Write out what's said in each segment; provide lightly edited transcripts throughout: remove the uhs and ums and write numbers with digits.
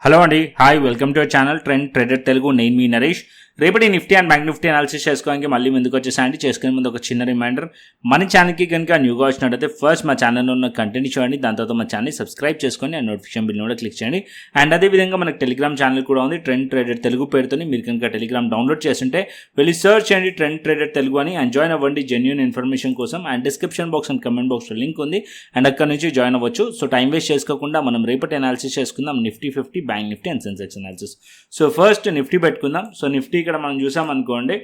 Hello అండి, hi, welcome to our channel trend trader Telugu. నేను మీ నరేష్. రేపటి Nifty and bank Nifty analysis చేసుకోవడానికి మళ్ళీ ముందుకు వచ్చేసాయండి. చేసుకునే ముందు ఒక చిన్న రిమైండర్, మన ఛానల్కి కనుక న్యూగా వచ్చినట్టయితే ఫస్ట్ మా ఛానల్లో ఉన్న కంటెంట్ చూడండి, దాని తర్వాత మా ఛానల్ని సబ్స్క్రైబ్ చేసుకొని ఆ నోటిఫికేషన్ బిల్ కూడా క్లిక్ చేయండి. అండ్ అదేవిధంగా మనకు టెలిగ్రామ్ ఛానల్ కూడా ఉంది, ట్రెండ్ ట్రేడర్ తెలుగు పేరుతో. మీరు కనుక టెలిగ్రామ్ డౌన్లోడ్ చేస్తుంటే వెళ్ళి సర్చ్ చేయండి ట్రెండ్ ట్రేడర్ తెలుగు అని, అండ్ జాయిన్ అవ్వండి జెన్యూన్ ఇన్ఫర్మేషన్ కోసం. And description box and comment బాక్స్లో లింక్ ఉంది, అండ్ అక్కడ నుంచి జాయిన్ అవ్వచ్చు. సో టైం వేస్ట్ చేసుకోకుండా మనం రేపటి అనాలిసిస్ చేసుకుందాం, Nifty 50, bank Nifty and Sensex analysis. So first Nifty పెట్టుకుందాం. సో నిఫ్టీ ఇక్కడ మనం చూసాం అనుకోండి.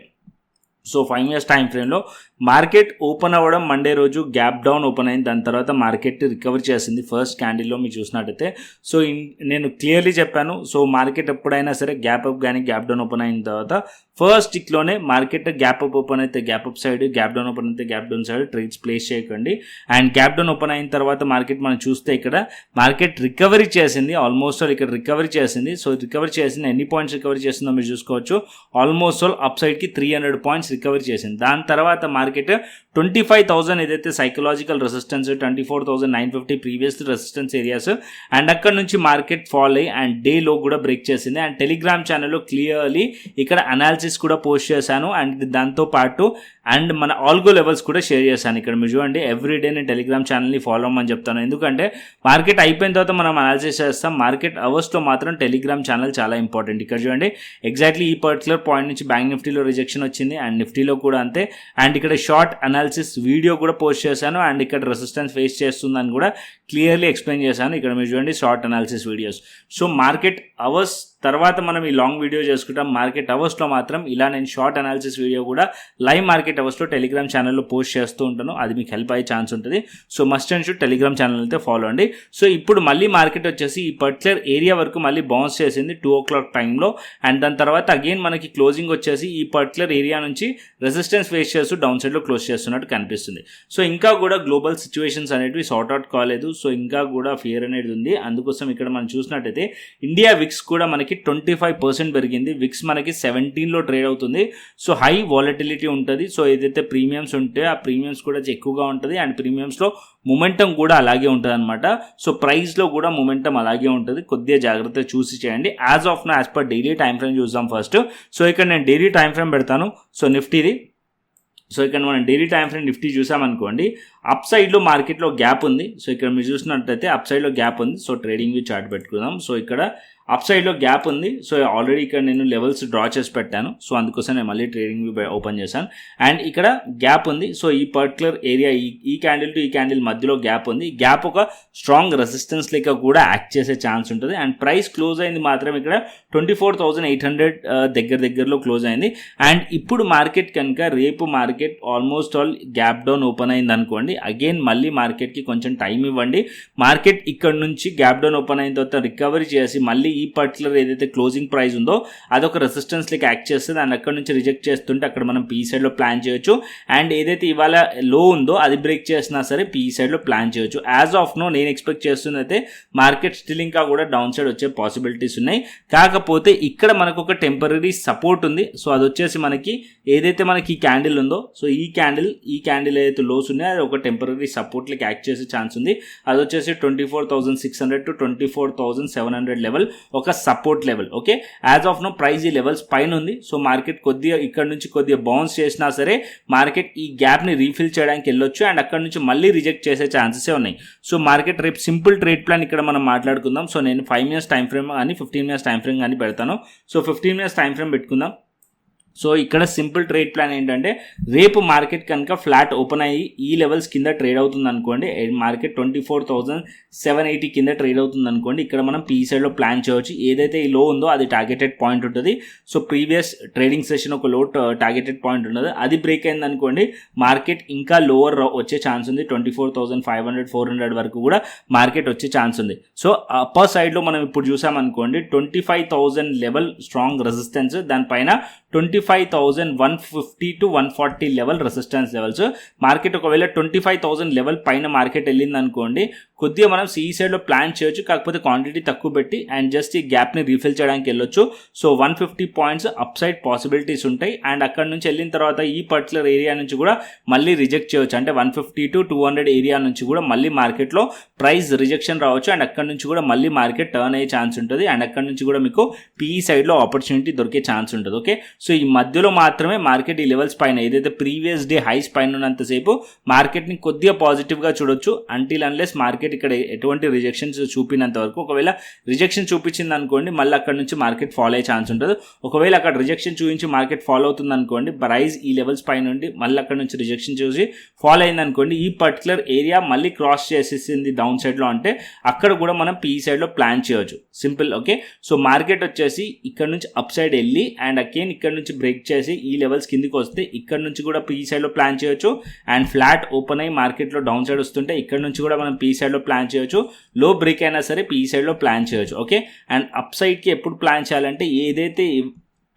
సో 5 years టైం ఫ్రేమ్లో మార్కెట్ ఓపెన్ అవ్వడం మండే రోజు గ్యాప్ డౌన్ ఓపెన్ అయింది. దాని తర్వాత మార్కెట్ రికవర్ చేసింది ఫస్ట్ క్యాండిల్లో మీరు చూసినట్టయితే. సో నేను క్లియర్లీ చెప్పాను, సో మార్కెట్ ఎప్పుడైనా సరే గ్యాప్ అప్ కానీ గ్యాప్ డౌన్ ఓపెన్ అయిన తర్వాత ఫస్ట్ స్టిక్లోనే మార్కెట్ గ్యాప్ అప్ ఓపెన్ అయితే gap up side, gap down open అయితే gap down side trades place చేయకండి. అండ్ గ్యాప్ డౌన్ ఓపెన్ అయిన తర్వాత మార్కెట్ మనం చూస్తే ఇక్కడ మార్కెట్ రికవరీ చేసింది, ఆల్మోస్ట్ ఆల్ ఇక్కడ రికవరీ చేసింది. సో రికవరీ చేసింది, ఎన్ని పాయింట్స్ రికవరీ చేసిందో మీరు చూసుకోవచ్చు. ఆల్మోస్ట్ ఆల్ అప్ సైడ్కి 300 పాయింట్స్ రికవరీ చేసింది. దాని తర్వాత మార్కెట్ 25,000 ఏదైతే psychological resistance, 24,950 previous resistance areas, and అక్కడ నుంచి మార్కెట్ ఫాల్ అయ్యి అండ్ డే లో కూడా బ్రేక్ చేసింది. అండ్ టెలిగ్రామ్ ఛానల్లో క్లియర్లీ ఇక్కడ అనాలిసిస్ కూడా పోస్ట్ చేశాను, అండ్ దాంతో పాటు అండ్ మన ఆల్గో లెవెల్స్ కూడా షేర్ చేశాను. ఇక్కడ మీరు చూడండి, ఎవ్రీడే నేను టెలిగ్రామ్ ఛానల్ని ఫాలో అవ్వమని చెప్తాను, ఎందుకంటే మార్కెట్ అయిపోయిన తర్వాత మనం అనాలిసిస్ చేస్తాం. మార్కెట్ అవర్స్లో మాత్రం టెలిగ్రామ్ ఛానల్ చాలా ఇంపార్టెంట్. ఇక్కడ చూడండి, ఎగ్జాక్ట్లీ ఈ పర్టికులర్ పాయింట్ నుంచి బ్యాంక్ నిఫ్టీలో రిజెక్షన్ వచ్చింది, అండ్ నిఫ్టీలో కూడా అంతే. అండ్ ఇక్కడ షార్ట్ అనాలిసిస్ వీడియో కూడా పోస్ట్ చేశాను, అండ్ ఇక్కడ రెసిస్టెన్స్ ఫేస్ చేస్తుందని కూడా క్లియర్లీ ఎక్స్ప్లెయిన్ చేశాను. ఇక్కడ మీరు చూడండి short analysis videos. So market hours తర్వాత మనం ఈ లాంగ్ వీడియో చేసుకుంటాం. మార్కెట్ అవర్స్లో మాత్రం ఇలా నేను షార్ట్ అనాలిసిస్ వీడియో కూడా లైవ్ మార్కెట్ అవర్స్లో టెలిగ్రామ్ ఛానల్లో పోస్ట్ చేస్తూ ఉంటాను, అది మీకు హెల్ప్ అయ్యే ఛాన్స్ ఉంటుంది. So must and should Telegram channel అయితే ఫాలో అండి. సో ఇప్పుడు మళ్ళీ మార్కెట్ వచ్చేసి ఈ పర్టికులర్ ఏరియా వరకు మళ్ళీ బౌన్స్ చేసింది 2 o'clock టైంలో, అండ్ దాని తర్వాత అగైన్ మనకి క్లోజింగ్ వచ్చేసి ఈ పర్టికులర్ ఏరియా నుంచి రెసిస్టెన్స్ ఫేస్ చేస్తూ డౌన్ సైడ్లో క్లోజ్ చేస్తున్నట్టు కనిపిస్తుంది. సో ఇంకా కూడా గ్లోబల్ సిచ్యువేషన్స్ అనేవి సార్ట్ అవుట్ కాలేదు, సో ఇంకా కూడా ఫియర్ అనేది ఉంది. అందుకోసం ఇక్కడ మనం చూసినట్టయితే ఇండియా విక్స్ కూడా మనకి 25% పెరిగింది. విక్స్ మనకి 17లో ట్రేడ్ అవుతుంది. సో హై వాలటిలిటీ ఉంటుంది. సో ఏదైతే ప్రీమియమ్స్ ఉంటే ఆ ప్రీమియమ్స్ కూడా ఎక్కువగా ఉంటుంది, అండ్ ప్రీమియమ్స్లో మొమెంటం కూడా అలాగే ఉంటుంది అనమాట. సో ప్రైస్లో కూడా మొమెంటం అలాగే ఉంటుంది, కొద్దిగా జాగ్రత్త చూసి చేయండి. As of now as per daily time frame చూద్దాం ఫస్ట్. సో ఇక్కడ నేను డైలీ టైం ఫ్రేమ్ పెడతాను. సో నిఫ్టీది, సో ఇక్కడ మనం డైలీ టైం ఫ్రేమ్ నిఫ్టీ చూసామనుకోండి, అప్ సైడ్లో మార్కెట్లో గ్యాప్ ఉంది. సో ఇక్కడ మీరు చూసినట్టయితే అప్ సైడ్లో గ్యాప్ ఉంది. సో ట్రేడింగ్ వ్యూ చార్ట్ పెట్టుకుందాం. సో ఇక్కడ అప్ సైడ్లో గ్యాప్ ఉంది. సో ఆల్రెడీ ఇక్కడ నేను లెవెల్స్ డ్రా చేసి పెట్టాను, సో అందుకోసం నేను మళ్ళీ ట్రేడింగ్ వ్యూ ఓపెన్ చేశాను. అండ్ ఇక్కడ గ్యాప్ ఉంది. సో ఈ పర్టికులర్ ఏరియా ఈ క్యాండిల్ టు ఈ క్యాండిల్ మధ్యలో గ్యాప్ ఉంది. గ్యాప్ ఒక స్ట్రాంగ్ రెసిస్టెన్స్ లెక్క కూడా యాక్ట్ చేసే ఛాన్స్ ఉంటుంది. అండ్ ప్రైస్ క్లోజ్ అయింది మాత్రం ఇక్కడ 24,800 దగ్గరలో క్లోజ్ అయింది. అండ్ ఇప్పుడు మార్కెట్ కనుక రేపు market almost all gap down open అయింది అనుకోండి, అగైన్ మళ్ళీ మార్కెట్కి కొంచెం టైం ఇవ్వండి. మార్కెట్ ఇక్కడ నుంచి గ్యాప్ డౌన్ ఓపెన్ అయిన తర్వాత రికవరీ చేసి మళ్ళీ ఈ పర్టికులర్ ఏదైతే క్లోజింగ్ ప్రైస్ ఉందో అదొక రెసిస్టెన్స్ లెక్క యాక్ట్ చేస్తుంది, అండ్ అక్కడ నుంచి రిజెక్ట్ చేస్తుంటే అక్కడ మనం పీ సైడ్లో ప్లాన్ చేయొచ్చు. అండ్ ఏదైతే ఇవాళ లో ఉందో అది బ్రేక్ చేసినా సరే పీ సైడ్లో ప్లాన్ చేయొచ్చు. యాజ్ ఆఫ్ నో నేను ఎక్స్పెక్ట్ చేస్తుంది అయితే మార్కెట్ స్టిల్ ఇంకా కూడా డౌన్ సైడ్ వచ్చే పాసిబిలిటీస్ ఉన్నాయి. కాకపోతే ఇక్కడ మనకు ఒక టెంపరీ సపోర్ట్ ఉంది. సో అది వచ్చేసి మనకి ఏదైతే మనకి ఈ క్యాండిల్ ఉందో, సో ఈ క్యాండిల్ ఏదైతే లోస్ ఉన్నాయో అది ఒక టెంపరీ సపోర్ట్ లెక్క యాక్ట్ చేసే ఛాన్స్ ఉంది. అది వచ్చేసి 24,600 to 24,700 లెవెల్ ఒక support level. Okay, as of now price ఈ లెవెల్స్ పైన ఉంది. సో మార్కెట్ కొద్దిగా ఇక్కడ నుంచి కొద్దిగా బౌన్స్ చేసినా సరే మార్కెట్ ఈ గ్యాప్ని రీఫిల్ చేయడానికి వెళ్ళొచ్చు, అండ్ అక్కడ నుంచి మళ్ళీ రిజెక్ట్ చేసే ఛాన్సెస్ ఉన్నాయి. సో మార్కెట్ రేపు సింపుల్ ట్రేడ్ ప్లాన్ ఇక్కడ మనం మాట్లాడుకుందాం. సో నేను 5 years టైం ఫ్రేమ్ కానీ 15 years టైం ఫ్రేమ్ కానీ పెడతాను. సో 15 years టైం ఫ్రేమ్ పెట్టుకుందాం. సో ఇక్కడ సింపుల్ ట్రేడ్ ప్లాన్ ఏంటంటే, రేపు మార్కెట్ కనుక ఫ్లాట్ ఓపెన్ అయ్యి ఈ లెవెల్స్ కింద ట్రేడ్ అవుతుంది అనుకోండి, మార్కెట్ 24,780 కింద ట్రేడ్ అవుతుంది అనుకోండి, ఇక్కడ మనం పీ సైడ్లో ప్లాన్ చేయవచ్చు. ఏదైతే ఈ లో ఉందో అది టార్గెటెడ్ పాయింట్ ఉంటుంది. సో ప్రీవియస్ ట్రేడింగ్ సెషన్ ఒక లో టార్గెటెడ్ పాయింట్ ఉన్నది, అది బ్రేక్ అయింది అనుకోండి మార్కెట్ ఇంకా లోవర్ వచ్చే ఛాన్స్ ఉంది. 24,500 400 వరకు కూడా మార్కెట్ వచ్చే ఛాన్స్ ఉంది. సో అప్పర్ సైడ్లో మనం ఇప్పుడు చూసామనుకోండి 25,000 లెవెల్ స్ట్రాంగ్ రెసిస్టెన్స్, దానిపైన 25,150 to 140 level resistance levels. Market ఒకవేళ 25,000 లెవెల్ పైన మార్కెట్ వెళ్ళింది అనుకోండి, కొద్దిగా మనం సి సైడ్లో ప్లాన్ చేయొచ్చు, కాకపోతే క్వాంటిటీ తక్కువ పెట్టి అండ్ జస్ట్ ఈ గ్యాప్ని రీఫిల్ చేయడానికి వెళ్ళొచ్చు. So 150 points up side possibilities ఉంటాయి. అండ్ అక్కడ నుంచి వెళ్ళిన తర్వాత ఈ పర్టికులర్ ఏరియా నుంచి కూడా మళ్ళీ రిజెక్ట్ చేయొచ్చు. అంటే 150 to 200 ఏరియా నుంచి కూడా మళ్ళీ మార్కెట్లో ప్రైస్ రిజెక్షన్ రావచ్చు అండ్ అక్కడ నుంచి కూడా మళ్ళీ మార్కెట్ టర్న్ అయ్యే ఛాన్స్ ఉంటుంది. అండ్ అక్కడ నుంచి కూడా మీకు పిఈ సైడ్లో ఆపర్చునిటీ దొరికే ఛాన్స్ ఉంటుంది. ఓకే, సో ఈ మధ్యలో మాత్రమే మార్కెట్ ఈ లెవెల్స్ పైన ఏదైతే ప్రీవియస్ డే హైస్ పైన ఉన్నంతసేపు మార్కెట్ని కొద్దిగా పాజిటివ్గా చూడొచ్చు అంటిల్ అన్లెస్ మార్కెట్ ఇక్కడ ఎటువంటి రిజెక్షన్స్ చూపినంత వరకు. ఒకవేళ రిజెక్షన్ చూపించింది అనుకోండి మళ్ళీ అక్కడ నుంచి మార్కెట్ ఫాలో అయ్యే ఛాన్స్ ఉంటుంది. ఒకవేళ అక్కడ రిజెక్షన్ చూపించి మార్కెట్ ఫాలో అవుతుంది అనుకోండి, ప్రైస్ ఈ లెవెల్స్ పైన నుండి మళ్ళీ అక్కడ నుంచి రిజెక్షన్ చూసి ఫాలో అయింది అనుకోండి, ఈ పర్టికులర్ ఏరియా మళ్ళీ క్రాస్ చేసేసింది డౌన్ సైడ్లో అంటే అక్కడ కూడా మనం పిఈ సైడ్లో ప్లాన్ చేయొచ్చు. సింపుల్. ఓకే, సో మార్కెట్ వచ్చేసి ఇక్కడ నుంచి అప్ సైడ్ వెళ్ళి అండ్ అగైన్ ఇక్కడ నుంచి బ్రేక్ చేసి ఈ లెవెల్స్ కిందికి వస్తే ఇక్కడ నుంచి కూడా పిఈ సైడ్లో ప్లాన్ చేయొచ్చు. అండ్ ఫ్లాట్ ఓపెన్ అయ్యి మార్కెట్లో డౌన్ సైడ్ వస్తుంటే ఇక్కడ నుంచి కూడా మనం పిఈ సైడ్లో ప్లాన్ చేయొచ్చు. లో బ్రేక్ అయినా సరే పిఈ సైడ్లో ప్లాన్ చేయొచ్చు. ఓకే, అండ్ అప్ సైడ్కి ఎప్పుడు ప్లాన్ చేయాలంటే ఏదైతే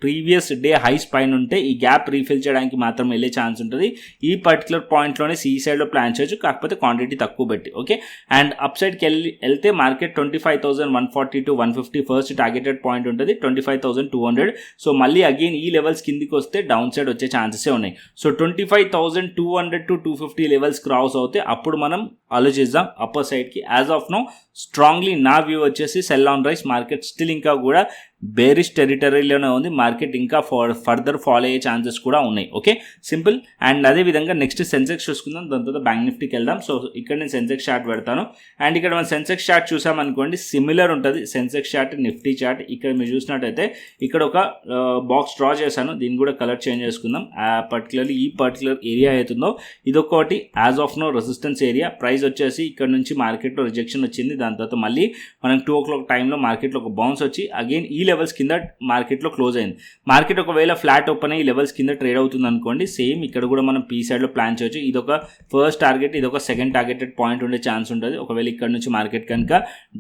ప్రీవియస్ డే హైస్ పైన ఉంటే ఈ గ్యాప్ రీఫిల్ చేయడానికి మాత్రం వెళ్ళే ఛాన్స్ ఉంటుంది. ఈ పర్టికులర్ పాయింట్లోనే సి సైడ్లో ప్లాన్ చేయొచ్చు, కాకపోతే క్వాంటిటీ తక్కువ పెట్టి. ఓకే, అండ్ అప్ సైడ్కి వెళ్తే market 25,140 to 150 first targeted point ఉంటుంది, 25,200. సో మళ్ళీ అగైన్ ఈ లెవెల్స్ కిందికి వస్తే డౌన్ సైడ్ వచ్చే ఛాన్సెస్ ఉన్నాయి. సో 25,200 to 250 లెవెల్స్ క్రాస్ అవుతే అప్పుడు మనం ఆలోచిద్దాం అప్పర్ సైడ్కి. యాజ్ ఆఫ్ నో స్ట్రాంగ్లీ నా వ్యూ వచ్చేసి cell on rice. Market still ఇంకా కూడా బేరిష్ టెరిటరీలోనే ఉంది. మార్కెట్ ఇంకా ఫర్దర్ ఫాలో అయ్యే ఛాన్సెస్ కూడా ఉన్నాయి. Okay, simple. అండ్ అదేవిధంగా నెక్స్ట్ సెన్సెక్స్ చూసుకుందాం, దాని తర్వాత బ్యాంక్ నిఫ్టీకి వెళ్దాం. సో ఇక్కడ నేను సెన్సెక్స్ చార్ట్ పెడతాను. అండ్ ఇక్కడ మనం సెన్సెక్స్ చార్ట్ చూసామనుకోండి సిమిలర్ ఉంటుంది సెన్సెక్స్ చార్ట్ నిఫ్టీ చార్ట్. ఇక్కడ మీరు చూసినట్టయితే ఇక్కడ ఒక బాక్స్ డ్రా చేశాను, దీన్ని కూడా కలర్ చేంజ్ చేసుకుందాం. పర్టికులర్లీ ఈ పర్టికులర్ ఏరియా అవుతుందో ఇదొకటి as of now resistance area. Price వచ్చేసి ఇక్కడ నుంచి మార్కెట్లో రిజెక్షన్ వచ్చింది, దాని తర్వాత మళ్ళీ మనం 2 o'clock టైంలో మార్కెట్లో ఒక బౌన్స్ వచ్చి అగైన్ ఈ లెవెల్స్ కింద మార్కెట్లో క్లోజ్ అయింది. మార్కెట్ ఒకవేళ ఫ్లాట్ ఓపెన్ అయ్యి లెవెల్స్ కింద ట్రేడ్ అవుతుంది అనుకోండి, సేమ్ ఇక్కడ కూడా మనం పీ సైడ్లో ప్లాన్ చేయొచ్చు. ఇదొక ఫస్ట్ టార్గెట్, ఇదొక సెకండ్ టార్గెటెడ్ పాయింట్ ఉండే ఛాన్స్ ఉంటుంది. ఒకవేళ ఇక్కడ నుంచి మార్కెట్ కనుక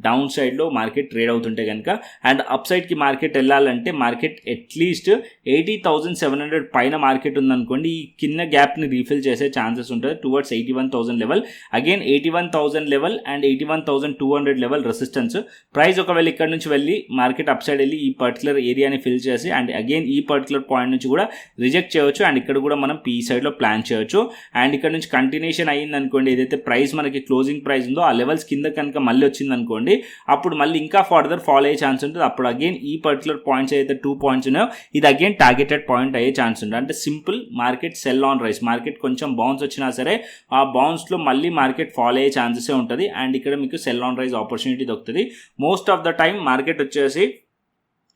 డౌన్ సైడ్లో మార్కెట్ ట్రేడ్ అవుతుంటే కనుక. అండ్ అప్ సైడ్కి మార్కెట్ వెళ్ళాలంటే మార్కెట్ అట్లీస్ట్ 80,700 పైన మార్కెట్ ఉందనుకోండి, ఈ కింద గ్యాప్ని రీఫిల్ చేసే ఛాన్సెస్ ఉంటుంది towards 81,000 level. Again 81,000 level and 81,200 level resistance. Price ఒకవేళ ఇక్కడ నుంచి వెళ్ళి మార్కెట్ అప్ సైడ్ వెళ్ళి ఈ పర్టికులర్ ఏరియాని ఫిల్ చేసి అండ్ అగైన్ ఈ పర్టికులర్ పాయింట్ నుంచి కూడా రిజెక్ట్ చేయొచ్చు. అండ్ ఇక్కడ కూడా మనం పీ సైడ్లో ప్లాన్ చేయొచ్చు. అండ్ ఇక్కడ నుంచి కంటిన్యూషన్ అయ్యింది అనుకోండి, ఏదైతే ప్రైస్ మనకి క్లోజింగ్ ప్రైస్ ఉందో ఆ లెవెల్స్ కింద కనుక మళ్ళీ వచ్చింది అనుకోండి, అప్పుడు మళ్ళీ ఇంకా ఫర్దర్ ఫాలో అయ్యే ఛాన్స్ ఉంటుంది. అప్పుడు అగైన్ ఈ పర్టికులర్ పాయింట్స్ ఏదైతే 2 పాయింట్స్ ఉన్నాయో ఇది అగైన్ టార్గెటెడ్ పాయింట్ అయ్యే ఛాన్స్ ఉంటుంది. అంటే simple market sell on rice. Market కొంచెం బౌన్స్ వచ్చినా సరే ఆ బౌన్స్లో మళ్ళీ మార్కెట్ ఫాలో అయ్యే ఛాన్సెస్ ఉంటుంది. అండ్ ఇక్కడ మీకు సెల్ ఆన్ రైస్ ఆపర్చునిటీ దొరుకుతుంది. Most of the time market వచ్చేసి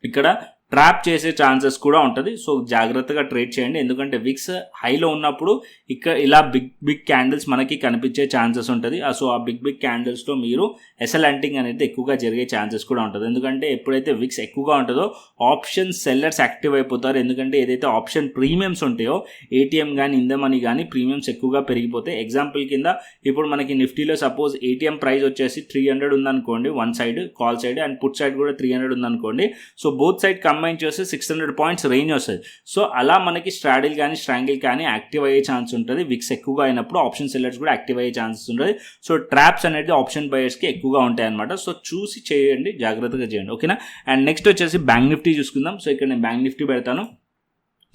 ఇక్కడ ట్రాప్ చేసే ఛాన్సెస్ కూడా ఉంటుంది. సో జాగ్రత్తగా ట్రేడ్ చేయండి, ఎందుకంటే విక్స్ హైలో ఉన్నప్పుడు ఇక్కడ ఇలా బిగ్ క్యాండిల్స్ మనకి కనిపించే ఛాన్సెస్ ఉంటుంది. సో ఆ బిగ్ క్యాండిల్స్లో మీరు ఎస్ఎల్ హంటింగ్ అనేది ఎక్కువగా జరిగే ఛాన్సెస్ కూడా ఉంటుంది. ఎందుకంటే ఎప్పుడైతే విక్స్ ఎక్కువగా ఉంటుందో ఆప్షన్ సెల్లర్స్ యాక్టివ్ అయిపోతారు. ఎందుకంటే ఏదైతే ఆప్షన్ ప్రీమియమ్స్ ఉంటాయో ఏటీఎం కానీ ఇందమని కానీ ప్రీమియమ్స్ ఎక్కువగా పెరిగిపోతాయి. ఎగ్జాంపుల్ కింద ఇప్పుడు మనకి నిఫ్టీలో సపోజ్ ఏటీఎం ప్రైస్ వచ్చేసి 300 ఉందనుకోండి one side call side, and put side కూడా 300 ఉందనుకోండి. సో బోత్ సైడ్ కంబైన్ చేస్తే 600 పాయింట్స్ రేంజ్ వస్తుంది. సో అలా మనకి స్ట్రాడిల్ కానీ స్ట్రాంగిల్ కానీ యాక్టివ్ అయ్యే ఛాన్స్ ఉంటుంది. విక్స్ ఎక్కువగా అయినప్పుడు ఆప్షన్ సెల్లర్స్ కూడా యాక్టివ్ అయ్యే ఛాన్సెస్ ఉంటుంది. సో ట్రాప్స్ అనేది ఆప్షన్ బయర్స్కి ఎక్కువగా ఉంటాయి అనమాట. సో చూసి చేయండి, జాగ్రత్తగా చేయండి. ఓకేనా. అండ్ నెక్స్ట్ వచ్చేసి బ్యాంక్ నిఫ్టీ చూసుకుందాం. సో ఇక్కడ నేను బ్యాంక్ నిఫ్టీ పెడతాను.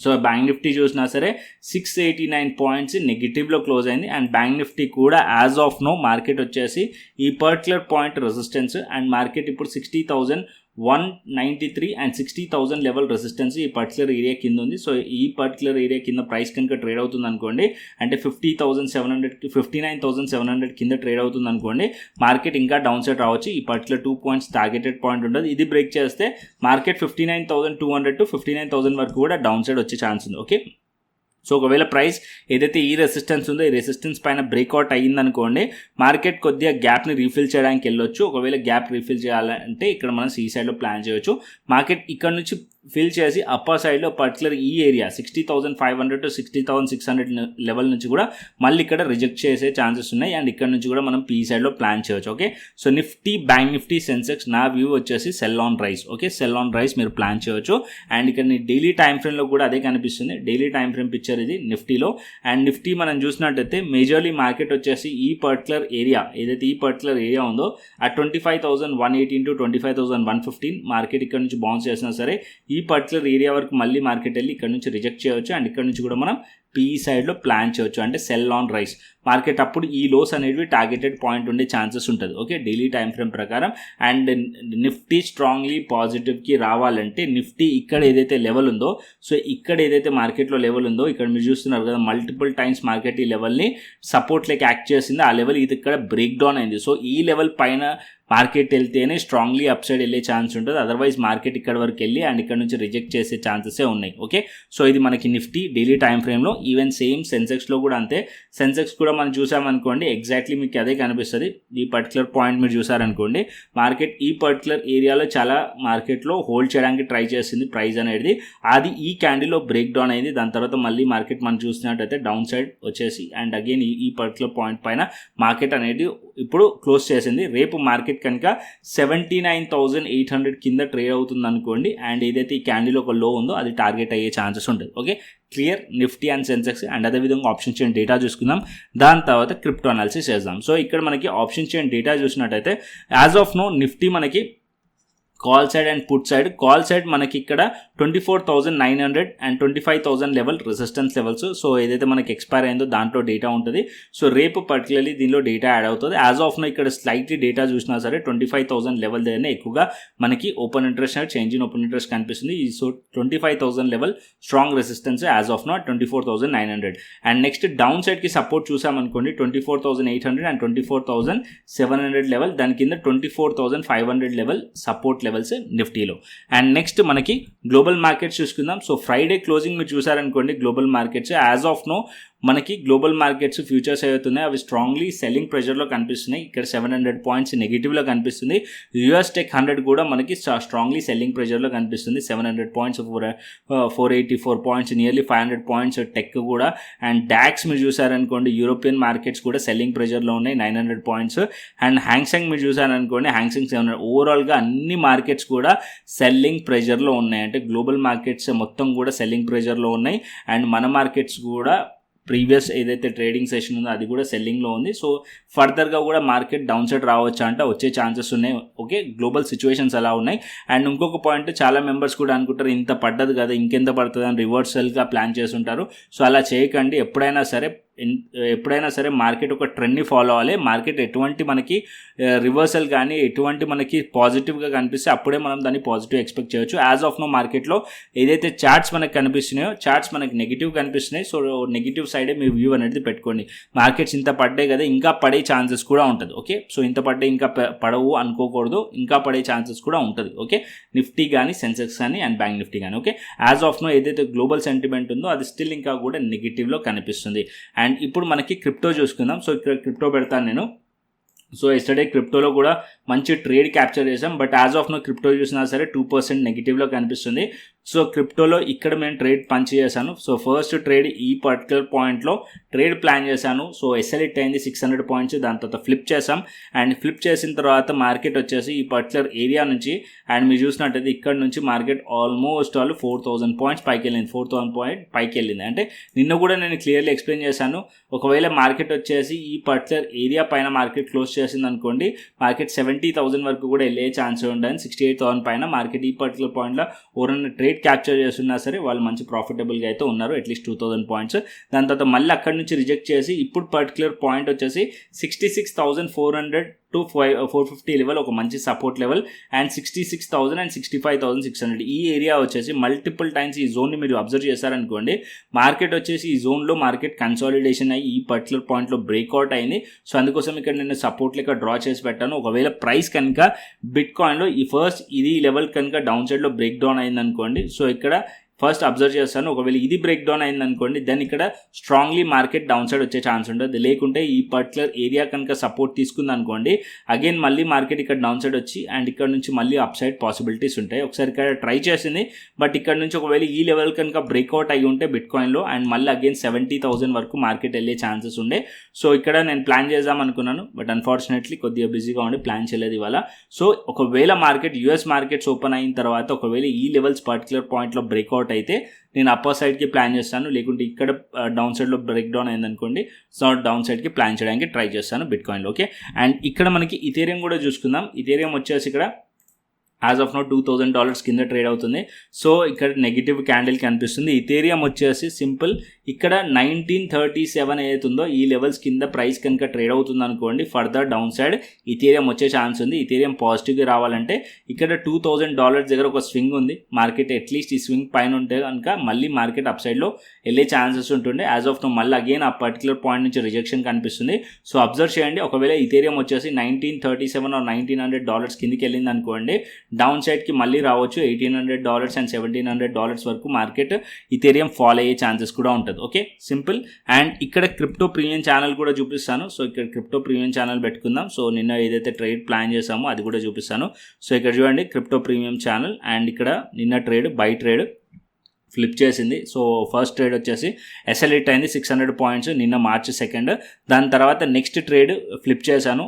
సో బ్యాంక్ నిఫ్టీ చూసినా సరే 689 పాయింట్స్ నెగిటివ్లో క్లోజ్ అయింది. అండ్ బ్యాంక్ నిఫ్టీ కూడా యాజ్ ఆఫ్ నో మార్కెట్ వచ్చేసి ఈ particular point resistance and market ఇప్పుడు 60,193 అండ్ 60,000 లెవెల్ రెసిస్టెన్స్ ఈ పర్టికులర్ ఏరియా కింద ఉంది. సో ఈ పర్టికులర్ ఏరియా కింద ప్రైస్ కనుక ట్రేడ్ అవుతుంది అనుకోండి, అంటే 59,700 కింద ట్రేడ్ అవుతుంది అనుకోండి, మార్కెట్ ఇంకా డౌన్ సైడ్ రావచ్చు. ఈ పర్టికులర్ 2 పాయింట్స్ టార్గెటెడ్ పాయింట్ ఉంటుంది. ఇది బ్రేక్ చేస్తే మార్కెట్ 59,200 to 59,000 వరకు కూడా డౌన్ సైడ్ వచ్చే ఛాన్స్ ఉంది. ఓకే. సో ఒకవేళ ప్రైస్ ఏదైతే ఈ రెసిస్టెన్స్ ఉందో ఈ రెసిస్టెన్స్ పైన బ్రేక్అవుట్ అయ్యిందనుకోండి, మార్కెట్ కొద్దిగా గ్యాప్ని రీఫిల్ చేయడానికి వెళ్ళొచ్చు. ఒకవేళ గ్యాప్ రీఫిల్ చేయాలంటే ఇక్కడ మనం సి సైడ్లో ప్లాన్ చేయొచ్చు. మార్కెట్ ఇక్కడ నుంచి ఫిల్ చేసి అప్పర్ సైడ్లో పర్టికులర్ ఈ ఏరియా 60,500 to 60,600 లెవెల్ నుంచి కూడా మళ్ళీ ఇక్కడ రిజెక్ట్ చేసే ఛాన్సెస్ ఉన్నాయి. అండ్ ఇక్కడ నుంచి కూడా మనం పీ సైడ్లో ప్లాన్ చేయొచ్చు. Okay, so Nifty, bank Nifty, Sensex నా వ్యూ వచ్చేసి cell on rice. Okay, cell on rice మీరు ప్లాన్ చేయొచ్చు. అండ్ ఇక్కడ డైలీ టైం ఫ్రేమ్లో కూడా అదే కనిపిస్తుంది. డైలీ టైం ఫ్రేమ్ పిక్చర్ ఇది నిఫ్టీలో. అండ్ నిఫ్టీ మనం చూసినట్టయితే మేజర్లీ మార్కెట్ వచ్చేసి ఈ పర్టికులర్ ఏరియా ఏదైతే ఈ పర్టికులర్ ఏరియా ఉందో ఆ 25,118 to 25,115 మార్కెట్ ఇక్కడ నుంచి బౌన్స్ చేసినా సరే ఈ పర్టికులర్ ఏరియా వరకు మళ్ళీ మార్కెట్ వెళ్ళి ఇక్కడ నుంచి రిజెక్ట్ చేయొచ్చు. అండ్ ఇక్కడ నుంచి కూడా మనం పీ సైడ్లో ప్లాన్ చేయొచ్చు, అంటే సెల్ ఆన్ రైస్. మార్కెట్ అప్పుడు ఈ లోస్ అనేవి టార్గెటెడ్ పాయింట్ ఉండే ఛాన్సెస్ ఉంటుంది. ఓకే, డైలీ టైం ఫ్రేమ్ ప్రకారం. అండ్ నిఫ్టీ స్ట్రాంగ్లీ పాజిటివ్కి రావాలంటే నిఫ్టీ ఇక్కడ ఏదైతే లెవెల్ ఉందో, సో ఇక్కడ ఏదైతే మార్కెట్లో లెవెల్ ఉందో ఇక్కడ మీరు చూస్తున్నారు కదా, మల్టిపుల్ టైమ్స్ మార్కెట్ ఈ లెవెల్ని సపోర్ట్ లెక్క యాక్ట్ చేసింది. ఆ లెవెల్ ఇది ఇక్కడ బ్రేక్ డౌన్ అయింది. సో ఈ లెవెల్ పైన మార్కెట్ వెళ్తేనే స్ట్రాంగ్లీ అప్ సైడ్ వెళ్ళే ఛాన్స్ ఉంటుంది. అదర్వైజ్ మార్కెట్ ఇక్కడ వరకు వెళ్ళి అండ్ ఇక్కడ నుంచి రిజెక్ట్ చేసే ఛాన్సెసే ఉన్నాయి. ఓకే, సో ఇది మనకి నిఫ్టీ డైలీ టైం ఫ్రేమ్లో. ఈవెన్ సేమ్ సెన్సెక్స్లో కూడా అంతే. సెన్సెక్స్ కూడా మనం చూసామనుకోండి ఎగ్జాక్ట్లీ మీకు అదే కనిపిస్తుంది. ఈ పర్టికులర్ పాయింట్ మీరు చూసారనుకోండి, మార్కెట్ ఈ పర్టికులర్ ఏరియాలో చాలా మార్కెట్లో హోల్డ్ చేయడానికి ట్రై చేసింది ప్రైస్ అనేది. అది ఈ క్యాండిల్లో బ్రేక్ డౌన్ అయింది. దాని తర్వాత మళ్ళీ మార్కెట్ మనం చూసినట్టయితే డౌన్ సైడ్ వచ్చేసి అండ్ అగైన్ ఈ పర్టికులర్ పాయింట్ పైన మార్కెట్ అనేది ఇప్పుడు క్లోజ్ చేసింది. రేపు మార్కెట్ కనుక 79,800 కింద ట్రేడ్ అవుతుంది అనుకోండి, అండ్ ఏదైతే ఈ క్యాండిల్ ఒక లో ఉందో అది టార్గెట్ అయ్యే ఛాన్సెస్ ఉంటుంది. Okay, clear Nifty and Sensex. And అదేవిధంగా ఆప్షన్ చైన్ డేటా చూసుకుందాం, దాని తర్వాత క్రిప్టో అనాలిసిస్ చేద్దాం. సో ఇక్కడ మనకి ఆప్షన్ చైన్ డేటా చూసినట్టయితే యాజ్ ఆఫ్ నో నిఫ్టీ మనకి call side and put side. Call side మనకి ఇక్కడ 24,900 and 25,000 level resistance levels. So ఏదైతే మనకి ఎక్స్పైర్ అయిందో దాంట్లో డేటా ఉంటుంది. సో రేపు పర్టికులర్లీ దీనిలో డేటా యాడ్ అవుతుంది. యాజ్ ఆఫ్ నో ఇక్కడ స్లైట్లీ డేటా చూసినా సరే 25,000 లెవెల్ దగ్గరనే ఎక్కువగా మనకి open interest change in open interest కనిపిస్తుంది. So 25,000 level strong resistance as of now 24,900. And next down సైడ్కి సపోర్ట్ చూసామనుకోండి 24,800 అండ్ 24,700 లెవెల్. దాని కింద 24,500 లెవెల్ సపోర్ట్ లెవెల్స్ నిఫ్టీలో. అండ్ నెక్స్ట్ మనకి గ్లోబల్ మార్కెట్స్ చూసుకుందాం. సో ఫ్రైడే క్లోజింగ్ మీరు చూసారనుకోండి, global markets as of now మనకి గ్లోబల్ మార్కెట్స్ ఫ్యూచర్స్ అవుతున్నాయి అవి స్ట్రాంగ్లీ సెల్లింగ్ ప్రెషర్లో కనిపిస్తున్నాయి. ఇక్కడ 700 పాయింట్స్ నెగిటివ్లో కనిపిస్తుంది. యూఎస్ టెక్ 100 కూడా మనకి స్ట్రాంగ్లీ సెల్లింగ్ ప్రెషర్లో కనిపిస్తుంది. 700 points, 484 points, nearly 500 points tech కూడా. అండ్ డాక్స్ మీరు చూసారనుకోండి యూరోపియన్ మార్కెట్స్ కూడా సెల్లింగ్ ప్రెషర్లో ఉన్నాయి, 900 పాయింట్స్. అండ్ హ్యాంగ్సెంగ్ మీరు చూసారనుకోండి హ్యాంగ్సెంగ్ 700. ఓవరాల్గా అన్ని మార్కెట్స్ కూడా సెల్లింగ్ ప్రెషర్లో ఉన్నాయి, అంటే గ్లోబల్ మార్కెట్స్ మొత్తం కూడా సెల్లింగ్ ప్రెషర్లో ఉన్నాయి. అండ్ మన మార్కెట్స్ కూడా ప్రీవియస్ ఏదైతే ట్రేడింగ్ సెషన్ ఉందో అది కూడా సెల్లింగ్లో ఉంది. సో ఫర్దర్గా కూడా మార్కెట్ డౌన్ సైడ్ రావచ్చు అంటే వచ్చే ఛాన్సెస్ ఉన్నాయి. ఓకే, గ్లోబల్ సిచ్యువేషన్స్ అలా ఉన్నాయి. అండ్ ఇంకొక పాయింట్, చాలా మెంబర్స్ కూడా అనుకుంటారు ఇంత పడ్డది కదా ఇంకెంత పడుతుంది అని రివర్సల్గా ప్లాన్ చేస్తుంటారు. సో అలా చేయకండి. ఎప్పుడైనా సరే మార్కెట్ ఒక ట్రెండ్ని ఫాలో అవ్వాలి. మార్కెట్ ఎటువంటి మనకి రివర్సల్ కానీ ఎటువంటి మనకి పాజిటివ్గా కనిపిస్తే అప్పుడే మనం దాన్ని పాజిటివ్ ఎక్స్పెక్ట్ చేయొచ్చు. యాజ్ ఆఫ్ నో మార్కెట్లో ఏదైతే చార్ట్స్ మనకి కనిపిస్తున్నాయో చార్ట్స్ మనకి నెగిటివ్ కనిపిస్తున్నాయి. సో నెగిటివ్ సైడే మీ వ్యూ అనేది పెట్టుకోండి. మార్కెట్స్ ఇంత పడ్డాయి కదా ఇంకా పడే ఛాన్సెస్ కూడా ఉంటుంది. ఓకే, సో ఇంత పడ్డే ఇంకా పడవు అనుకోకూడదు, ఇంకా పడే ఛాన్సెస్ కూడా ఉంటుంది. ఓకే, నిఫ్టీ కానీ సెన్సెక్స్ కానీ అండ్ బ్యాంక్ నిఫ్టీ కానీ. ఓకే, యాజ్ ఆఫ్ నో ఏదైతే గ్లోబల్ సెంటిమెంట్ ఉందో అది స్టిల్ ఇంకా కూడా నెగిటివ్లో కనిపిస్తుంది. అండ్ ఇప్పుడు మనకి క్రిప్టో చూసుకుందాం. సో ఇక్కడ క్రిప్టో పెడతాను నేను. సో ఎస్టర్డే క్రిప్టోలో కూడా మంచి ట్రేడ్ క్యాప్చర్ చేసాం. But as of now crypto చూసినా సరే 2% నెగిటివ్లో కనిపిస్తుంది. సో క్రిప్టోలో ఇక్కడ నేను ట్రేడ్ పంచ్ చేశాను. సో ఫస్ట్ ట్రేడ్ ఈ పర్టికులర్ పాయింట్లో ట్రేడ్ ప్లాన్ చేశాను. సో ఎస్ఎల్ హిట్ అయింది 600 పాయింట్స్. దాని తర్వాత ఫ్లిప్ చేసాం. అండ్ ఫ్లిప్ చేసిన తర్వాత మార్కెట్ వచ్చేసి ఈ పర్టికులర్ ఏరియా నుంచి అండ్ మీరు చూసినట్టయితే ఇక్కడ నుంచి మార్కెట్ ఆల్మోస్ట్ 4,000 పాయింట్స్ పైకి వెళ్ళింది. 4,000 పాయింట్ పైకి వెళ్ళింది. అంటే నిన్న కూడా నేను క్లియర్లీ ఎక్స్ప్లెయిన్ చేశాను. ఒకవేళ మార్కెట్ వచ్చేసి ఈ పర్టికులర్ ఏరియా పైన మార్కెట్ క్లోజ్ చేసింది అనుకోండి, మార్కెట్ 70,000 వరకు కూడా వెళ్ళే ఛాన్స్ ఉంటుంది. 68,000 పైన మార్కెట్ ఈ పర్టికులర్ పాయింట్లో ఎవరైనా ట్రేడ్ క్యాప్చర్ చేస్తున్నా సరే వాళ్ళు మంచి ప్రాఫిటబుల్గా అయితే ఉన్నారు, అట్లీస్ట్ 2,000 పాయింట్స్. దాని తర్వాత మళ్ళీ అక్కడి నుంచి రిజెక్ట్ చేసి ఇప్పుడు పర్టికులర్ పాయింట్ వచ్చేసి 66,400 to 450 లెవెల్ ఒక మంచి సపోర్ట్ లెవెల్. అండ్ 66,000 అండ్ 65,600 ఈ ఏరియా వచ్చేసి మల్టిపుల్ టైమ్స్ ఈ జోన్ని మీరు అబ్జర్వ్ చేశారనుకోండి, మార్కెట్ వచ్చేసి ఈ జోన్లో మార్కెట్ కన్సాలిడేషన్ అయ్యి ఈ పర్టికులర్ పాయింట్లో బ్రేక్అవుట్ అయింది. సో అందుకోసం ఇక్కడ నేను సపోర్ట్ లెక్క డ్రా చేసి పెట్టాను. ఒకవేళ ప్రైస్ కనుక బిట్ కాయిన్లో ఈ ఫస్ట్ ఇది లెవెల్ కనుక డౌన్ సైడ్లో బ్రేక్ డౌన్ అయింది అనుకోండి, సో ఇక్కడ ఫస్ట్ అబ్జర్వ్ చేస్తాను. ఒకవేళ ఇది బ్రేక్ డౌన్ అయింది అనుకోండి, దెన్ ఇక్కడ స్ట్రాంగ్లీ మార్కెట్ డౌన్ సైడ్ వచ్చే ఛాన్స్ ఉంటుంది. లేకుంటే ఈ పర్టికులర్ ఏరియా కనుక సపోర్ట్ తీసుకుంది అనుకోండి, అగైన్ మళ్ళీ మార్కెట్ ఇక్కడ డౌన్ సైడ్ వచ్చి అండ్ ఇక్కడ నుంచి మళ్ళీ అప్ సైడ్ పాసిబిలిటీస్ ఉంటాయి. ఒకసారి ఇక్కడ ట్రై చేసింది, బట్ ఇక్కడ నుంచి ఒకవేళ ఈ లెవెల్ కనుక బ్రేక్అవుట్ అయ్యి ఉంటే బిట్కాయిన్లో అండ్ మళ్ళీ అగైన్ 70,000 వరకు మార్కెట్ వెళ్ళే ఛాన్సెస్ ఉండే. సో ఇక్కడ నేను ప్లాన్ చేద్దాం అనుకున్నాను, బట్ అన్ఫార్చునేట్లీ కొద్దిగా బిజీగా ఉండి ప్లాన్ చేయలేదు ఇవాళ. సో ఒకవేళ మార్కెట్ యూఎస్ మార్కెట్స్ ఓపెన్ అయిన తర్వాత ఒకవేళ ఈ లెవెల్స్ పర్టికులర్ పాయింట్లో బ్రేక్అవుట్ అయితే నేను అప్పర్ సైడ్కి ప్లాన్ చేస్తాను. లేకుంటే ఇక్కడ డౌన్ సైడ్లో బ్రేక్ డౌన్ అయిందనుకోండి, సో డౌన్ సైడ్కి ప్లాన్ చేయడానికి ట్రై చేస్తాను బిట్కాయిన్లో. ఓకే, అండ్ ఇక్కడ మనకి ఇథేరియం కూడా చూసుకుందాం. ఇథేరియం వచ్చేసి ఇక్కడ యాజ్ ఆఫ్ నో $2,000 కింద ట్రేడ్ అవుతుంది. సో ఇక్కడ నెగిటివ్ క్యాండిల్ కనిపిస్తుంది. ఇథేరియం వచ్చేసి సింపుల్ ఇక్కడ 1937 ఏదైతుందో ఈ లెవెల్స్ కింద ప్రైస్ కనుక ట్రేడ్ అవుతుంది అనుకోండి, ఫర్దర్ డౌన్ సైడ్ ఇథేరియం వచ్చే ఛాన్స్ ఉంది. ఇథేరియం పాజిటివ్గా రావాలంటే ఇక్కడ $2,000 దగ్గర ఒక స్వింగ్ ఉంది. మార్కెట్ అట్లీస్ట్ ఈ స్వింగ్ పైన ఉంటే కనుక మళ్ళీ మార్కెట్ అప్ సైడ్లో వెళ్ళే ఛాన్సెస్ ఉంటుండే. యాజ్ ఆఫ్ నో మళ్ళీ అగైన్ ఆ పర్టికులర్ పాయింట్ నుంచి రిజెక్షన్ కనిపిస్తుంది. సో అబ్జర్వ్ చేయండి, ఒకవేళ ఇథేరియం వచ్చేసి $1937 or $1,900 కిందకి వెళ్ళింది అనుకోండి, డౌన్ సైడ్కి మళ్ళీ రావచ్చు. $1,800 అండ్ $1,700 వరకు మార్కెట్ ఇథేరియం ఫాల్ అయ్యే ఛాన్సెస్ కూడా ఉంటుంది. Okay, simple. అండ్ ఇక్కడ క్రిప్టో ప్రీమియం ఛానల్ కూడా చూపిస్తాను. సో ఇక్కడ క్రిప్టో ప్రీమియం ఛానల్ పెట్టుకుందాం. సో నిన్న ఏదైతే ట్రేడ్ ప్లాన్ చేసామో అది కూడా చూపిస్తాను. సో ఇక్కడ చూడండి క్రిప్టో ప్రీమియం ఛానల్, అండ్ ఇక్కడ నిన్న ట్రేడ్ బై ట్రేడ్ ఫ్లిప్ చేసింది. సో ఫస్ట్ ట్రేడ్ వచ్చేసి ఎస్ఎల్ఇట్ అయింది 600 పాయింట్స్ నిన్న March 2. దాని తర్వాత నెక్స్ట్ ట్రేడ్ ఫ్లిప్ చేశాను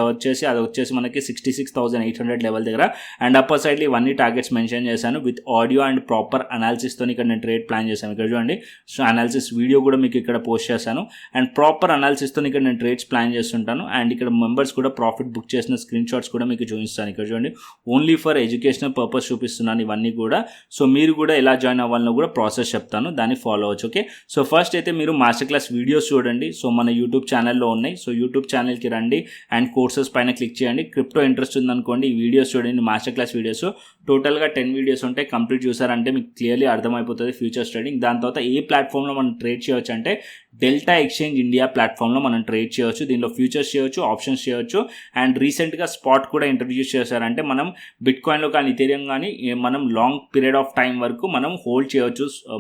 వచ్చేసి అది వచ్చేసి మనకి 66,800 లెవెల్ దగ్గర. అండ్ అప్పర్ సైడ్లో ఇవన్నీ టార్గెట్స్ మెన్షన్ చేశాను విత్ ఆడియో అండ్ ప్రాపర్ అనాలిసిస్తో ఇక్కడ నేను ట్రేడ్ ప్లాన్ చేశాను. ఇక్కడ చూడండి, సో అనాలిసిస్ వీడియో కూడా మీకు ఇక్కడ పోస్ట్ చేశాను. అండ్ ప్రాపర్ అనాలిసిస్తో ఇక్కడ నేను ట్రేడ్స్ ప్లాన్ చేస్తుంటాను. అండ్ ఇక్కడ మెంబర్స్ కూడా ప్రాఫిట్ బుక్ చేసిన స్క్రీన్ షాట్స్ కూడా మీకు చూపిస్తాను. ఇక్కడ చూడండి, ఓన్లీ ఫర్ ఎడ్యుకేషనల్ పర్పస్ చూపిస్తున్నాను ఇవన్నీ కూడా. సో మీరు కూడా ఎలా జాయిన్ అవ్వాలనో కూడా ప్రాసెస్ చెప్తాను, దాన్ని ఫాలో అవ్వచ్చు. ఓకే, సో ఫస్ట్ అయితే మీరు మాస్టర్ క్లాస్ వీడియోస్ చూడండి. సో మన యూట్యూబ్ ఛానల్లో ఉన్నాయి. సో యూట్యూబ్ ఛానల్కి రండి అండ్ కోర్సెస్ పైన క్లిక్ చేయండి. క్రిప్టో ఇంట్రెస్ట్ ఉందనుకోండి, ఈ వీడియోస్ చూడండి, మాస్టర్ క్లాస్ వీడియోస్ టోటల్గా 10 వీడియోస్ ఉంటాయి. కంప్లీట్ చూసారంటే మీకు క్లియర్లీ అర్థమైపోతుంది ఫ్యూచర్స్ ట్రేడింగ్. దాని తర్వాత ఏ ప్లాట్ఫామ్లో మనం ట్రేడ్ చేయవచ్చు అంటే డెల్టా ఎక్స్చేంజ్ ఇండియా ప్లాట్ఫామ్లో మనం ట్రేడ్ చేయవచ్చు. దీనిలో ఫ్యూచర్స్ చేయవచ్చు, ఆప్షన్స్ చేయవచ్చు. అండ్ రీసెంట్గా స్పాట్ కూడా ఇంట్రడ్యూస్ చేశారంటే మనం బిట్కాయిన్లో కానీ ఇథేరియం కానీ మనం లాంగ్ పీరియడ్ ఆఫ్ టైం వరకు మనం హోల్డ్ చేయవచ్చు.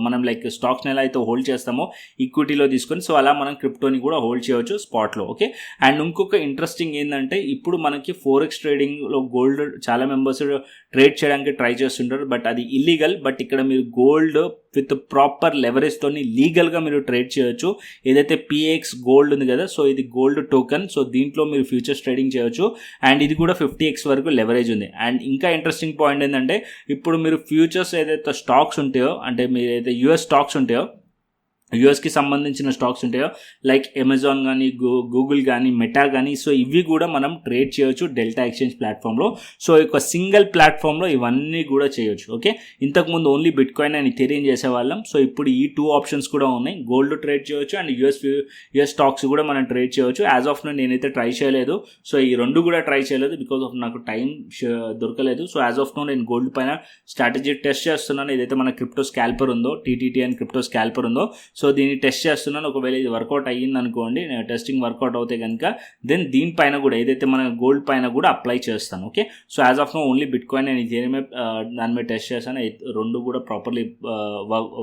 మనం లైక్ స్టాక్స్ని ఎలా అయితే హోల్డ్ చేస్తామో ఈక్విటీలో తీసుకొని, సో అలా మనం క్రిప్టోని కూడా హోల్డ్ చేయవచ్చు స్పాట్లో. ఓకే, అండ్ ఇంకొక ఇంట్రెస్టింగ్ ఏంటంటే ఇప్పుడు మనకి ఫోరెక్స్ ట్రేడింగ్లో గోల్డ్ చాలా మెంబర్స్ ట్రేడ్ చేయడానికి ట్రై చేస్తుంటారు, బట్ అది ఇల్లీగల్. బట్ ఇక్కడ మీరు గోల్డ్ విత్ ప్రాపర్ లెవరేజ్తోని లీగల్గా మీరు ట్రేడ్ చేయొచ్చు. ఏదైతే PX గోల్డ్ ఉంది కదా, సో ఇది గోల్డ్ టోకెన్. సో దీంట్లో మీరు ఫ్యూచర్స్ ట్రేడింగ్ చేయొచ్చు. అండ్ ఇది కూడా 50x వరకు లెవరేజ్ ఉంది. అండ్ ఇంకా ఇంట్రెస్టింగ్ పాయింట్ ఏంటంటే ఇప్పుడు మీరు ఫ్యూచర్స్ ఏదైతే స్టాక్స్ ఉంటాయో, అంటే మీరు ఏదైతే US స్టాక్స్ ఉంటాయో, యూఎస్కి సంబంధించిన స్టాక్స్ ఉంటాయో లైక్ అమెజాన్ కానీ గూగుల్ కానీ మెటా కానీ, సో ఇవి కూడా మనం ట్రేడ్ చేయొచ్చు డెల్టా ఎక్స్చేంజ్ ప్లాట్ఫామ్లో. సో ఒక సింగిల్ ప్లాట్ఫామ్లో ఇవన్నీ కూడా చేయొచ్చు. ఓకే, ఇంతకుముందు ఓన్లీ బిట్కాయిన్ అని ఇథేరియం చేసేవాళ్ళం. సో ఇప్పుడు ఈ 2 ఆప్షన్స్ కూడా ఉన్నాయి, గోల్డ్ ట్రేడ్ చేయొచ్చు అండ్ యూఎస్ స్టాక్స్ కూడా మనం ట్రేడ్ చేయొచ్చు. యాజ్ ఆఫ్ నో నేనైతే ట్రై చేయలేదు. సో ఈ 2 కూడా ట్రై చేయలేదు బికాస్ ఆఫ్ నాకు టైం దొరకలేదు. సో యాజ్ ఆఫ్ నో నేను గోల్డ్ పైన స్ట్రాటజీ టెస్ట్ చేస్తున్నాను. ఏదైతే మన క్రిప్టో స్కాల్పర్ ఉందో, TTT అని క్రిప్టో స్కాల్పర్ ఉందో, సో దీన్ని టెస్ట్ చేస్తున్నాను. ఒకవేళ ఇది వర్కౌట్ అయ్యింది అనుకోండి, టెస్టింగ్ వర్కౌట్ అవుతే కనుక దెన్ దీనిపైన కూడా ఏదైతే మన గోల్డ్ పైన కూడా అప్లై చేస్తాను. Okay, so as of now only bitcoin నేను ఇథేరియం దాని మీద టెస్ట్ చేస్తాను. 2 కూడా ప్రాపర్లీ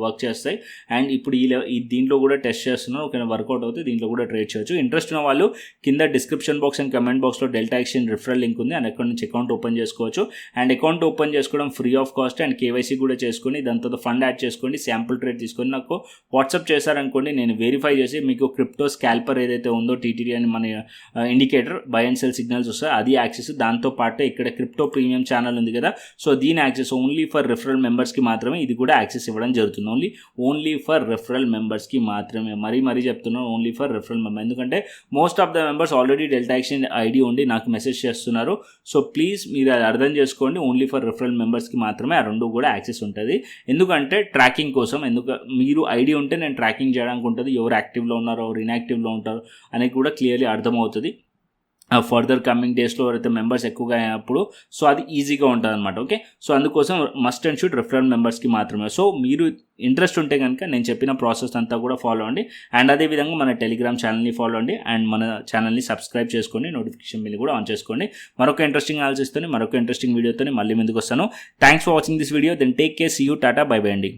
వర్క్ చేస్తాయి. అండ్ ఇప్పుడు ఈ దీంట్లో కూడా టెస్ట్ చేస్తున్నాను. ఒకవేళ వర్కౌట్ అవుతే దీంట్లో కూడా ట్రేడ్ చేయొచ్చు. ఇంట్రెస్ట్ ఉన్న వాళ్ళు కింద డిస్క్రిప్షన్ బాక్స్ అండ్ కమెంట్ బాక్స్లో డెల్టా ఎక్స్చేంజ్ రిఫరల్ లింక్ ఉంది, అండ్ అక్కడ నుంచి అకౌంట్ ఓపెన్ చేసుకోవచ్చు. అండ్ అకౌంట్ ఓపెన్ చేసుకోవడం free of cost. And KYC కూడా చేసుకొని దాని తర్వాత ఫండ్ యాడ్ చేసుకోండి, శాంపుల్ ట్రేడ్ తీసుకొని నాకు వాట్సాప్ చేశారనుకోండి, నేను వెరిఫై చేసి మీకు క్రిప్టో స్కాల్పర్ ఏదైతే ఉందో TTT అని మన indicator by and cell signals వస్తాయి, అది యాక్సెస్. దాంతోపాటు ఇక్కడ క్రిప్టో ప్రీమియం ఛానల్ ఉంది కదా, సో దీని యాక్సెస్ ఓన్లీ ఫర్ రిఫరల్ మెంబర్స్కి మాత్రమే ఇది కూడా యాక్సెస్ ఇవ్వడం జరుగుతుంది. ఓన్లీ ఫర్ రిఫరల్ మెంబర్స్కి మాత్రమే. మరీ చెప్తున్నాను, ఓన్లీ ఫర్ రిఫరల్ మెంబర్. ఎందుకంటే most of the members already delta exchange ID ఉండి నాకు మెసేజ్ చేస్తున్నారు. సో ప్లీజ్ మీరు అది అర్థం చేసుకోండి, ఓన్లీ ఫర్ రిఫరల్ మెంబర్స్కి మాత్రమే ఆ 2 కూడా యాక్సెస్ ఉంటుంది. ఎందుకంటే ట్రాకింగ్ కోసం, మీరు ఐడి ఉంటే నేను ట్రాకింగ్ చేయడానికి ఉంటుంది, ఎవరు యాక్టివ్లో ఉన్నారో ఎవరు ఇన్యాక్టివ్లో ఉంటారో అనేది కూడా క్లియర్లీ అర్థమవుతుంది. ఫర్దర్ కమింగ్ డేస్లో ఎవరైతే మెంబర్స్ ఎక్కువగా అయినప్పుడు సో అది ఈజీగా ఉంటుంది అనమాట. ఓకే, సో అందుకోసం మస్ట్ అండ్ షుడ్ రిఫరల్ మెంబర్స్కి మాత్రమే. సో మీరు ఇంట్రెస్ట్ ఉంటే కనుక నేను చెప్పిన ప్రాసెస్ అంతా కూడా ఫాలో అవ్వండి. అండ్ అదేవిధంగా మన టెలిగ్రామ్ ఛానల్ని ఫాలో అవ్వండి అండ్ మన ఛానల్ని సబ్స్క్రైబ్ చేసుకోండి, నోటిఫికేషన్ బిల్ కూడా ఆన్ చేసుకోండి. మరొక ఇంట్రెస్టింగ్ అనాలిసిస్తో మరొక ఇంట్రెస్టింగ్ వీడియోతో మళ్ళీ ముందుకు వస్తాను. Thanks for watching this video. Then take care, see you, tata, bye bye అండి.